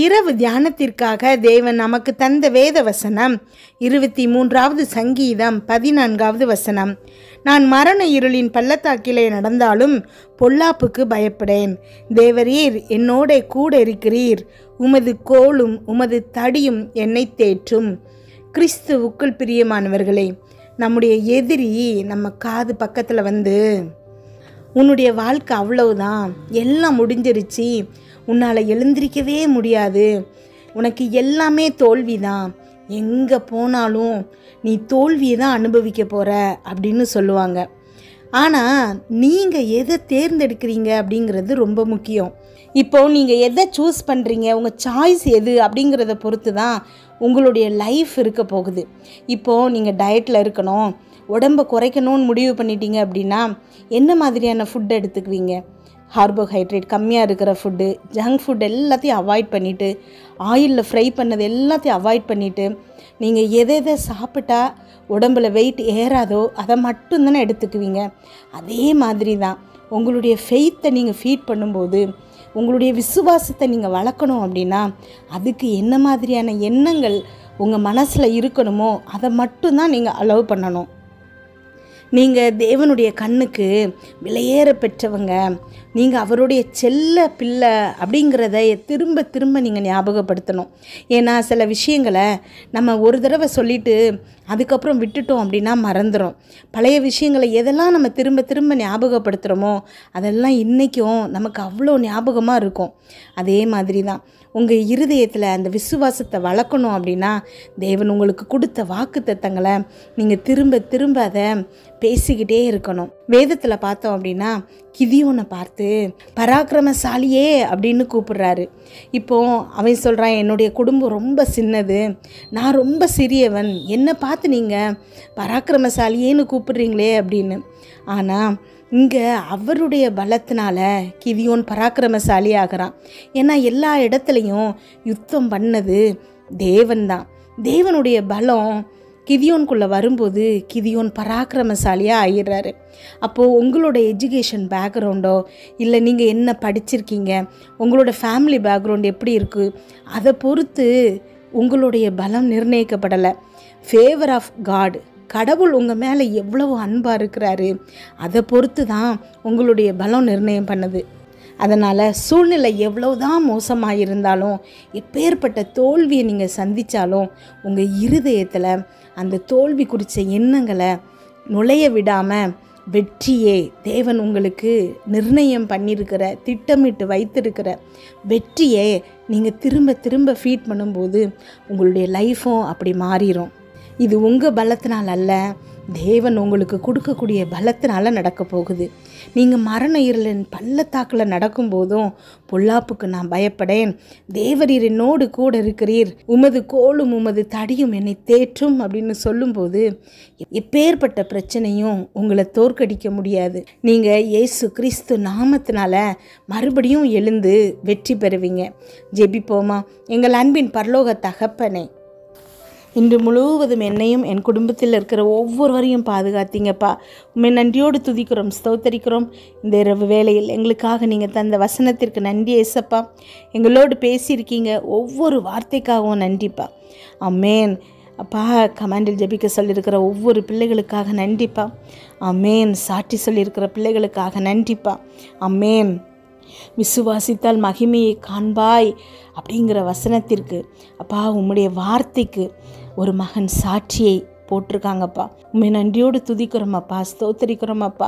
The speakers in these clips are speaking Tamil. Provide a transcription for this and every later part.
இரவு தியானத்திற்காக தேவன் நமக்கு தந்த வேத வசனம் 23வது சங்கீதம் 14வது வசனம். நான் மரண இருளின் பள்ளத்தாக்கிலே நடந்தாலும் பொல்லாப்புக்கு பயப்படேன். தேவரீர் என்னோட கூட இருக்கிறீர். உமது கோலும் உமது தடியும் என்னை தேற்றும். கிறிஸ்துவுக்குள் பிரியமானவர்களே, நம்முடைய எதிரி நம்ம காது பக்கத்தில் வந்து, உன்னுடைய வாழ்க்கை அவ்வளவுதான், எல்லாம் முடிஞ்சிருச்சு, உன்னால் எழுந்திரிக்கவே முடியாது, உனக்கு எல்லாமே தோல்விதான், எங்கே போனாலும் நீ தோல்வியை தான் அனுபவிக்க போகிற அப்படின்னு சொல்லுவாங்க. ஆனால் நீங்கள் எதை தேர்ந்தெடுக்கிறீங்க அப்படிங்கிறது ரொம்ப முக்கியம். இப்போது நீங்கள் எதை சூஸ் பண்ணுறீங்க, உங்கள் சாய்ஸ் எது அப்படிங்கிறத பொறுத்து தான் உங்களுடைய லைஃப் இருக்க போகுது. இப்போது நீங்கள் டயட்டில் இருக்கணும், உடம்பை குறைக்கணும்னு முடிவு பண்ணிட்டீங்க அப்படின்னா என்ன மாதிரியான ஃபுட் எடுத்துக்குவீங்க? கார்போஹைட்ரேட் கம்மியாக இருக்கிற ஃபுட்டு, ஜங்க் ஃபுட் எல்லாத்தையும் அவாய்ட் பண்ணிவிட்டு, ஆயிலில் ஃப்ரை பண்ணது எல்லாத்தையும் அவாய்ட் பண்ணிவிட்டு, நீங்கள் எதை சாப்பிட்டா உடம்பில் வெயிட் ஏறாதோ அதை மட்டும்தானே எடுத்துக்குவீங்க. அதே மாதிரி தான் உங்களுடைய ஃபெய்த்தை நீங்கள் ஃபீட் பண்ணும்போது, உங்களுடைய விசுவாசத்தை நீங்கள் வளர்க்கணும் அப்படின்னா அதுக்கு என்ன மாதிரியான எண்ணங்கள் உங்கள் மனசில் இருக்கணுமோ அதை மட்டும்தான் நீங்கள் அலோவ் பண்ணணும். நீங்கள் தேவனுடைய கண்ணுக்கு விலையேற பெற்றவங்க, நீங்கள் அவருடைய செல்ல பிள்ளை அப்படிங்கிறத திரும்ப திரும்ப நீங்கள் ஞாபகப்படுத்தணும். ஏன்னா சில விஷயங்களை நம்ம ஒரு தடவை சொல்லிவிட்டு அதுக்கப்புறம் விட்டுட்டோம் அப்படின்னா மறந்துடும். பழைய விஷயங்களை எதெல்லாம் நம்ம திரும்ப திரும்ப ஞாபகப்படுத்துகிறோமோ அதெல்லாம் இன்றைக்கும் நமக்கு அவ்வளோ ஞாபகமாக இருக்கும். அதே மாதிரி தான் உங்கள் இருதயத்தில் அந்த விசுவாசத்தை வளர்க்கணும் அப்படின்னா தேவன் உங்களுக்கு கொடுத்த வாக்குத்தத்தங்களை நீங்கள் திரும்ப திரும்ப அதை பேசிக்கிட்டே இருக்கணும். வேதத்தில் பார்த்தோம் அப்படின்னா கிதியோனை பார்த்து பராக்கிரமசாலியே அப்படின்னு கூப்பிடுறாரு. இப்போது அவன் சொல்கிறான், என்னுடைய குடும்பம் ரொம்ப சின்னது, நான் ரொம்ப சிறியவன், என்னை பார்த்து நீங்கள் பராக்கிரமசாலியேன்னு கூப்பிடுறீங்களே அப்படின்னு. ஆனால் இங்கே அவருடைய பலத்தினால கிதியோன் பராக்கிரமசாலி ஆகிறான். ஏன்னா எல்லா இடத்துலையும் யுத்தம் பண்ணது தேவன்தான். தேவனுடைய பலம் கிதியோனுக்குள்ளே வரும்போது கிதியோன் பராக்கிரமசாலியாக ஆகிடுறாரு. அப்போது உங்களோட எஜுகேஷன் பேக்ரவுண்டோ இல்லை நீங்கள் என்ன படிச்சிருக்கீங்க, உங்களோட ஃபேமிலி பேக்ரவுண்ட் எப்படி இருக்குது, அதை பொறுத்து உங்களுடைய பலம் நிர்ணயிக்கப்படலை. ஃபேவர் ஆஃப் காட், கடவுள் உங்கள் மேலே எவ்வளவு அன்பாக இருக்கிறாரு அதை பொறுத்து தான் உங்களுடைய பலம் நிர்ணயம் பண்ணுது. அதனால் சூழ்நிலை எவ்வளவுதான் மோசமாக இருந்தாலும், எப்பேற்பட்ட தோல்வியை நீங்கள் சந்தித்தாலும் உங்கள் இருதயத்தில் அந்த தோல்வி குறித்த எண்ணங்களை நுழைய விடாமல் வெற்றியே தேவன் உங்களுக்கு நிர்ணயம் பண்ணியிருக்கிற, திட்டமிட்டு வைத்திருக்கிற வெற்றியை நீங்கள் திரும்ப திரும்ப ஃபீட் பண்ணும்போது உங்களுடைய லைஃப்பும் அப்படி மாறிடும். இது உங்கள் பலத்தினால் அல்ல, தேவன் உங்களுக்கு கொடுக்கக்கூடிய பலத்தினால் நடக்க போகுது. நீங்கள் மரண இருளின் பள்ளத்தாக்கில் நடக்கும்போதும் பொல்லாப்புக்கு நான் பயப்படேன், தேவரீர் என்னோடு கூட இருக்கிறீர், உமது கோலும் உமது தடியும் என்னை தேற்றும் அப்படின்னு சொல்லும்போது எப்பேற்பட்ட பிரச்சனையும் உங்களை தோற்கடிக்க முடியாது. நீங்கள் இயேசு கிறிஸ்து நாமத்தினால மறுபடியும் எழுந்து வெற்றி பெறுவீங்க. ஜெபிப்போமா. எங்கள் அன்பின் பரலோக தகப்பனே, இன்று முழுவதும் என்னையும் என் குடும்பத்தில் இருக்கிற ஒவ்வொருவரையும் பாதுகாத்தீங்கப்பா. உண்மை நன்றியோடு துதிக்கிறோம், ஸ்தோத்தரிக்கிறோம். இந்த இரவு வேளையில் எங்களுக்காக நீங்கள் தந்த வசனத்திற்கு நன்றி ஏசப்பா. எங்களோடு பேசியிருக்கீங்க, ஒவ்வொரு வார்த்தைக்காகவும் நன்றிப்பா. அமேன் அப்பா. கமாண்டில் ஜெபிக்க சொல்லியிருக்கிற ஒவ்வொரு பிள்ளைகளுக்காக நன்றிப்பா. அமேன். சாட்சி சொல்லியிருக்கிற பிள்ளைகளுக்காக நன்றிப்பா. அமேன். விசுவாசித்தால் மகிமையை காண்பாய் அப்படிங்கிற வசனத்திற்கு அப்பா, உம்முடைய வார்த்தைக்கு ஒரு மகன் சாட்சியை போட்டிருக்காங்கப்பா. உண்மை நன்றியோடு துதிக்கிறோமப்பா, ஸ்தோத்தரிக்கிறோமப்பா.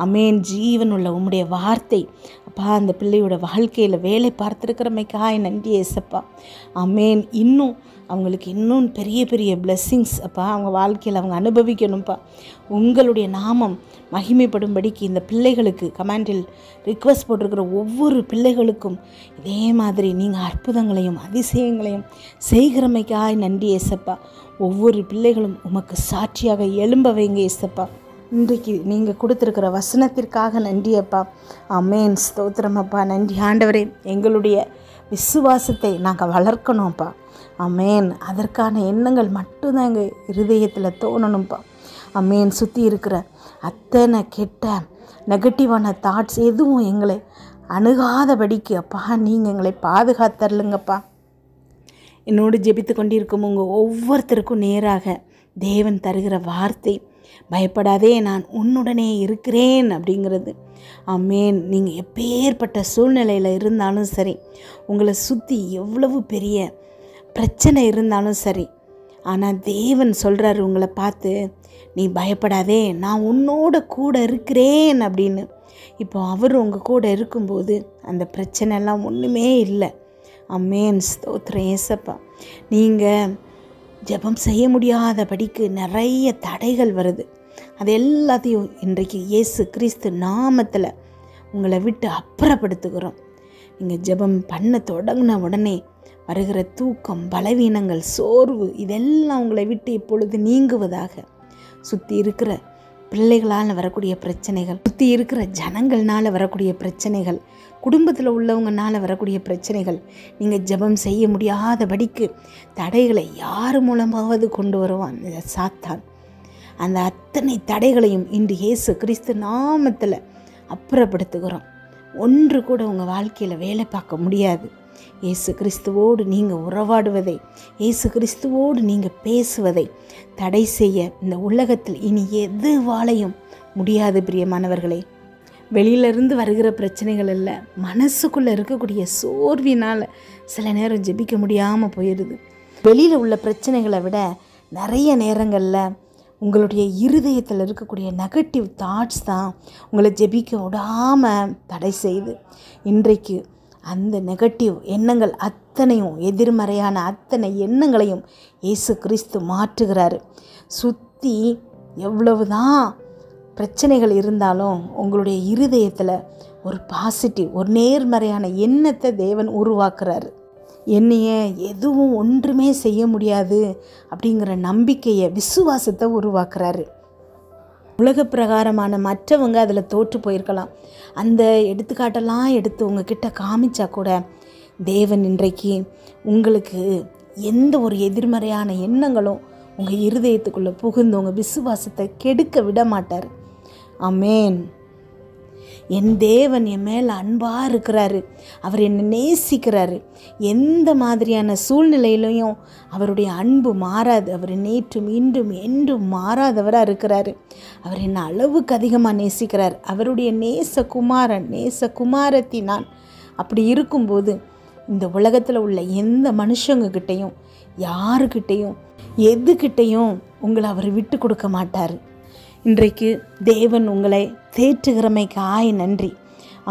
அமேன். ஜீவனுள்ள உம்முடைய வார்த்தை அப்பா அந்த பிள்ளையோட வாழ்க்கையில் வேலை பார்த்துருக்கிறமைக்காய் நன்றி ஏசப்பா. அமேன். இன்னும் அவங்களுக்கு இன்னும் பெரிய பெரிய பிளெஸ்ஸிங்ஸ் அப்பா அவங்க வாழ்க்கையில் அவங்க அனுபவிக்கணும்ப்பா. உங்களுடைய நாமம் மகிமைப்படும்படிக்கு இந்த பிள்ளைகளுக்கு கமாண்டில் ரிக்வெஸ்ட் போட்டிருக்கிற ஒவ்வொரு பிள்ளைகளுக்கும் இதே மாதிரி நீங்கள் அற்புதங்களையும் அதிசயங்களையும் செய்கிறமைக்காய் நன்றி ஏசப்பா. ஒவ்வொரு பிள்ளைகளும் உமக்கு சாட்சியாக எழும்ப வைங்க ஏசப்பா. இன்றைக்கு நீங்கள் கொடுத்துருக்கிற வசனத்திற்காக நன்றியப்பா. அமேன். ஸ்தோத்திரமப்பா. நன்றி ஆண்டவரே. எங்களுடைய விசுவாசத்தை நாங்கள் வளர்க்கணும்ப்பா. அமேன். அதற்கான எண்ணங்கள் மட்டும்தான் எங்கள் இருதயத்தில் தோணணும்ப்பா. அமேன். சுற்றி இருக்கிற அத்தனை கெட்ட நெகட்டிவான தாட்ஸ் எதுவும் எங்களை அணுகாதபடிக்கு அப்பா நீங்கள் எங்களை பாதுகாத்தரலுங்கப்பா. என்னோடு ஜெபித்து கொண்டிருக்கும் உங்கள் ஒவ்வொருத்தருக்கும் நேராக தேவன் தருகிற வார்த்தை, பயப்படாதே நான் உன்னுடனே இருக்கிறேன் அப்படிங்கிறது. ஆமேன். நீங்கள் எப்பேற்பட்ட சூழ்நிலையில் இருந்தாலும் சரி, உங்களை சுற்றி எவ்வளவு பெரிய பிரச்சனை இருந்தாலும் சரி, ஆனால் தேவன் சொல்கிறாரு உங்களை பார்த்து, நீ பயப்படாதே நான் உன்னோட கூட இருக்கிறேன் அப்படின்னு. இப்போ அவர் உங்கள் கூட இருக்கும்போது அந்த பிரச்சனைலாம் ஒன்றுமே இல்லை. ஆமேன். ஸ்தோத்திரம் ஏசப்பா. நீங்கள் ஜெபம் செய்ய முடியாதபடிக்கு நிறைய தடைகள் வருது. அது எல்லாத்தையும் இன்றைக்கு இயேசு கிறிஸ்து நாமத்தில் உங்களை விட்டு அப்புறப்படுத்துகிறோம். நீங்கள் ஜெபம் பண்ண தொடங்கின உடனே வருகிற தூக்கம், பலவீனங்கள், சோர்வு இதெல்லாம் உங்களை விட்டு இப்பொழுது நீங்குவதாக. சுற்றி இருக்கிற பிள்ளைகளால் வரக்கூடிய பிரச்சனைகள், சுற்றி இருக்கிற ஜனங்கள்னால் வரக்கூடிய பிரச்சனைகள், குடும்பத்தில் உள்ளவங்கனால வரக்கூடிய பிரச்சனைகள், நீங்கள் ஜெபம் செய்ய முடியாதபடிக்கு தடைகளை யார் மூலமாவது கொண்டு வருவான் சாத்தான். அந்த அத்தனை தடைகளையும் இன்று இயேசு கிறிஸ்து நாமத்தில் அப்புறப்படுத்துகிறோம். ஒன்று கூட உங்கள் வாழ்க்கையில் வேலை பார்க்க முடியாது. இயேசு கிறிஸ்துவோடு நீங்கள் உறவாடுவதை, இயேசு கிறிஸ்துவோடு நீங்கள் பேசுவதை தடை செய்ய இந்த உலகத்தில் இனி எதுவாலையும் முடியாது. பிரியமானவர்களே, வெளியிலிருந்து வருகிற பிரச்சனைகள் இல்லை, மனசுக்குள்ளே இருக்கக்கூடிய சோர்வினால் சில நேரம் ஜெபிக்க முடியாமல் போயிடுது. வெளியில் உள்ள பிரச்சனைகளை விட நிறைய நேரங்களில் உங்களுடைய இருதயத்தில் இருக்கக்கூடிய நெகட்டிவ் தாட்ஸ் தான் உங்களை ஜெபிக்க விடாமல் தடை செய்யுது. இன்றைக்கு அந்த நெகட்டிவ் எண்ணங்கள் அத்தனையும், எதிர்மறையான அத்தனை எண்ணங்களையும் இயேசு கிறிஸ்து மாற்றுகிறாரு. சுற்றி எவ்வளவுதான் பிரச்சனைகள் இருந்தாலும் உங்களுடைய இருதயத்தில் ஒரு பாசிட்டிவ், ஒரு நேர்மறையான எண்ணத்தை தேவன் உருவாக்குறாரு. என்னைய எதுவும் ஒன்றுமே செய்ய முடியாது அப்படிங்கிற நம்பிக்கையை, விசுவாசத்தை உருவாக்குறாரு. உலக பிரகாரமான மற்றவங்க அதில் தோற்று போயிருக்கலாம். அந்த எடுத்துக்காட்டெல்லாம் எடுத்து உங்ககிட்ட காமிச்சா கூட தேவன் இன்றைக்கு உங்களுக்கு எந்த ஒரு எதிர்மறையான எண்ணங்களும் உங்கள் இருதயத்துக்குள்ளே புகுந்து உங்கள் விசுவாசத்தை கெடுக்க விட மாட்டார். ஆமேன். என் தேவன் என் மேலே அன்பாக இருக்கிறாரு, அவர் என்னை நேசிக்கிறாரு. எந்த மாதிரியான சூழ்நிலையிலையும் அவருடைய அன்பு மாறாது. அவர் நேற்றும் இன்றும் என்றும் மாறாதவராக இருக்கிறாரு. அவர் என்னை அளவுக்கு அதிகமாக நேசிக்கிறார். அவருடைய நேசகுமாரத்தி நான். அப்படி இருக்கும்போது இந்த உலகத்தில் உள்ள எந்த மனுஷங்கக்கிட்டையும், யாருக்கிட்டையும், எதுக்கிட்டையும் உங்களை அவர் விட்டு கொடுக்க மாட்டார். இன்றைக்கு தேவன் உங்களை தேற்றுகிறமைக்காய் நன்றி.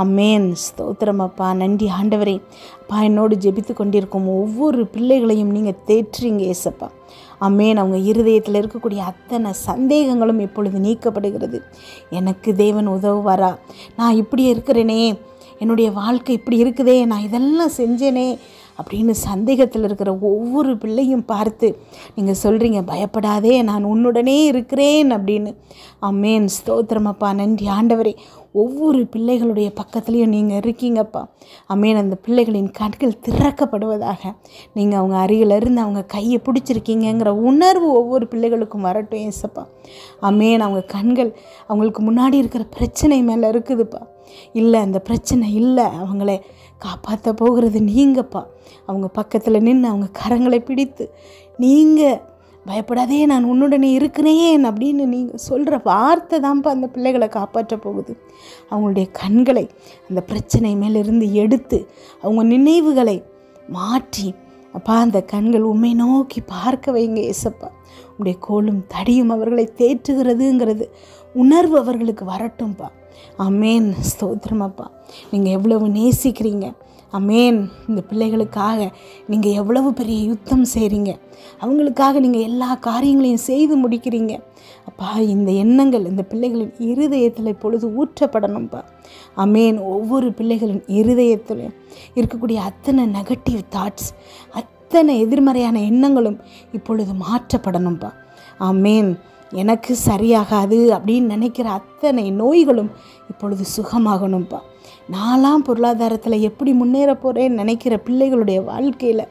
அம்மேன். ஸ்தோத்திரம் அப்பா. நன்றி ஆண்டவரே. அப்பா, என்னோடு ஜெபித்து கொண்டிருக்கும் ஒவ்வொரு பிள்ளைகளையும் நீங்கள் தேற்றுறீங்க ஏசப்பா. அம்மேன். அவங்க இருதயத்தில் இருக்கக்கூடிய அத்தனை சந்தேகங்களும் இப்பொழுது நீக்கப்படுகிறது. எனக்கு தேவன் உதவுவாரா? நான் இப்படி இருக்கிறேனே, என்னுடைய வாழ்க்கை இப்படி இருக்குதே, நான் இதெல்லாம் செஞ்சேனே அப்படின்னு சந்தேகத்தில் இருக்கிற ஒவ்வொரு பிள்ளையும் பார்த்து நீங்கள் சொல்கிறீங்க, பயப்படாதே நான் உன்னுடனே இருக்கிறேன் அப்படின்னு. அம்மேன். ஸ்தோத்திரமப்பா. நன்றி ஆண்டவரே. ஒவ்வொரு பிள்ளைகளுடைய பக்கத்துலேயும் நீங்கள் இருக்கீங்கப்பா. அம்மேன். அந்த பிள்ளைகளின் கண்கள் திறக்கப்படுவதாக. நீங்கள் அவங்க அருகில் இருந்து அவங்க கையை பிடிச்சிருக்கீங்கிற உணர்வு ஒவ்வொரு பிள்ளைகளுக்கும் வரட்டும் ஏசப்பா. அம்மேன். அவங்க கண்கள் அவங்களுக்கு முன்னாடி இருக்கிற பிரச்சனை மேலே இருக்குதுப்பா. இல்லை, அந்த பிரச்சனை இல்லை, அவங்கள காப்பாற்ற போகிறது நீங்கப்பா. அவங்க பக்கத்தில் நின்று அவங்க கரங்களை பிடித்து நீங்கள் பயப்படாதே நான் உன்னுடனே இருக்கிறேன் அப்படின்னு நீங்கள் சொல்கிற வார்த்தை தான்ப்பா அந்த பிள்ளைகளை காப்பாற்ற போகுது. அவங்களுடைய கண்களை அந்த பிரச்சனை மேலிருந்து எடுத்து அவங்க நினைவுகளை மாற்றி அப்பா அந்த கண்கள் உண்மை நோக்கி பார்க்க வைங்க ஏசப்பா. உங்களுடைய கோலும் தடியும் அவர்களை தேற்றுகிறதுங்கிறது உணர்வு அவர்களுக்கு வரட்டும்ப்பா. அமேன். ஸ்தோத்திரமப்பா. நீங்கள் எவ்வளவு நேசிக்கிறீங்க. அமேன். இந்த பிள்ளைகளுக்காக நீங்கள் எவ்வளவு பெரிய யுத்தம் செய்கிறீங்க. அவங்களுக்காக நீங்கள் எல்லா காரியங்களையும் செய்து முடிக்கிறீங்க. அப்பா, இந்த எண்ணங்கள் இந்த பிள்ளைகளின் இருதயத்தில் இப்பொழுது ஊற்றப்படணும்ப்பா. அமேன். ஒவ்வொரு பிள்ளைகளின் இருதயத்தில் இருக்கக்கூடிய அத்தனை நெகட்டிவ் தாட்ஸ், அத்தனை எதிர்மறையான எண்ணங்களும் இப்பொழுது மாற்றப்படணும்ப்பா. அமேன். எனக்கு சரியாகாது அப்படின்னு நினைக்கிற அத்தனை நோய்களும் இப்பொழுது சுகமாகணும்ப்பா. நாலாம் பொருளாதாரத்தில் எப்படி முன்னேற போகிறேன்னு நினைக்கிற பிள்ளைகளுடைய வாழ்க்கையில்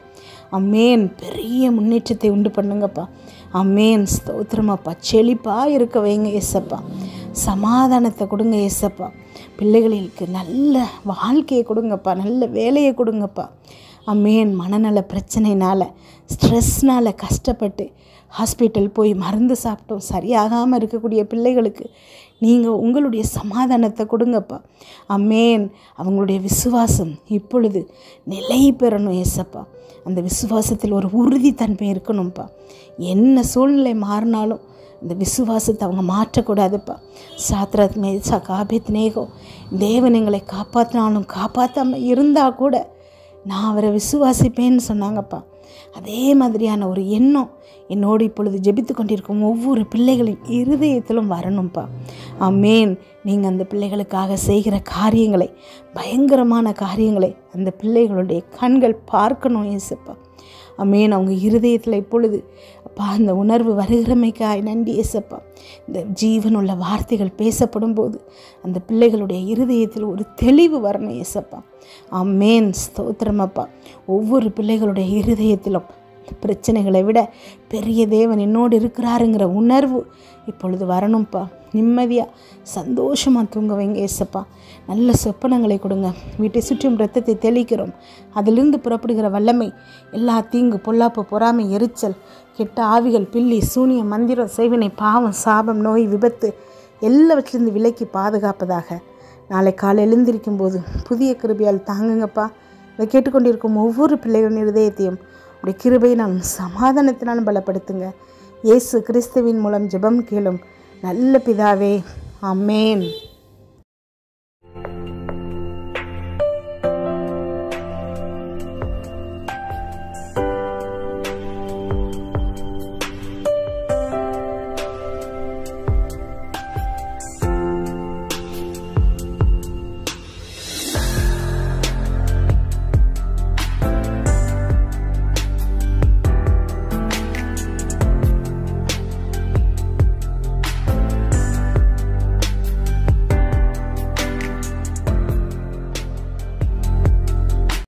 அம்மேன் பெரிய முன்னேற்றத்தை உண்டு பண்ணுங்கப்பா. அம்மேன். ஸ்தோத்திரமாப்பா. செழிப்பாக இருக்க வைங்க ஏசப்பா. சமாதானத்தை கொடுங்க ஏசப்பா. பிள்ளைகளுக்கு நல்ல வாழ்க்கையை கொடுங்கப்பா, நல்ல வேலையை கொடுங்கப்பா. அமேன். மனநல பிரச்சனைனால், ஸ்ட்ரெஸ்னால் கஷ்டப்பட்டு ஹாஸ்பிட்டல் போய் மருந்து சாப்பிட்டோம் சரியாகாமல் இருக்கக்கூடிய பிள்ளைகளுக்கு நீங்கள் உங்களுடைய சமாதானத்தை கொடுங்கப்பா. அமேன். அவங்களுடைய விசுவாசம் இப்பொழுது நிலை பெறணும் ஏசப்பா. அந்த விசுவாசத்தில் ஒரு உறுதித்தன்மை இருக்கணும்ப்பா. என்ன சூழ்நிலை மாறினாலும் இந்த விசுவாசத்தை அவங்க மாற்றக்கூடாதுப்பா. சாத்ராக் மேஷாக் ஆபேத்நேகோ தேவன் எங்களை காப்பாற்றினாலும் காப்பாற்றாமல் இருந்தால் கூட நான் அவரை விசுவாசிப்பேன்னு சொன்னாங்கப்பா. அதே மாதிரியான ஒரு எண்ணம் என்னோடு இப்பொழுது ஜெபித்து கொண்டிருக்கும் ஒவ்வொரு பிள்ளைகளின் இருதயத்திலும் வரணும்ப்பா. ஆமேன். நீங்கள் அந்த பிள்ளைகளுக்காக செய்கிற காரியங்களை, பயங்கரமான காரியங்களை அந்த பிள்ளைகளுடைய கண்கள் பார்க்கணும் ஏசப்பா. ஆமேன். அவங்க இருதயத்தில் இப்பொழுது அப்பா அந்த உணர்வு வருகிறமைக்காய் நன்றி ஏசப்பா. இந்த ஜீவனுள்ள வார்த்தைகள் பேசப்படும் போது அந்த பிள்ளைகளுடைய இருதயத்தில் ஒரு தெளிவு வரணும் ஏசப்பா. ஆமேன். ஸ்தோத்திரமப்பா. ஒவ்வொரு பிள்ளைகளுடைய இருதயத்திலும் பிரச்சனைகளை விட பெரிய தேவன் என்னோடு இருக்கிறாருங்கிற உணர்வு இப்பொழுது வரணும்ப்பா. நிம்மதியாக சந்தோஷமாக தூங்க வைங்க ஏசப்பா. நல்ல சொப்பனங்களை கொடுங்க. வீட்டை சுற்றும் இரத்தத்தை தெளிக்கிறோம். அதிலிருந்து புறப்படுகிற வல்லமை எல்லா தீங்கு, பொல்லாப்பு, பொறாமை, எரிச்சல், கெட்ட ஆவிகள், பில்லி, சூனியம், மந்திரம், செய்வினை, பாவம், சாபம், நோய், விபத்து எல்லாவற்றிலிருந்து விலக்கி பாதுகாப்பதாக. நாளை காலை எழுந்திருக்கும் போது புதிய கிருபையால் தாங்குங்கப்பா. இதை கேட்டுக்கொண்டிருக்கும் ஒவ்வொரு பிள்ளைகளின் இருதயத்தையும் உடைய கிருபையினாலும் சமாதானத்தினாலும் பலப்படுத்துங்க. இயேசு கிறிஸ்துவின் மூலம் ஜெபம் கேளும் நல்ல பிதாவே. ஆமேன்.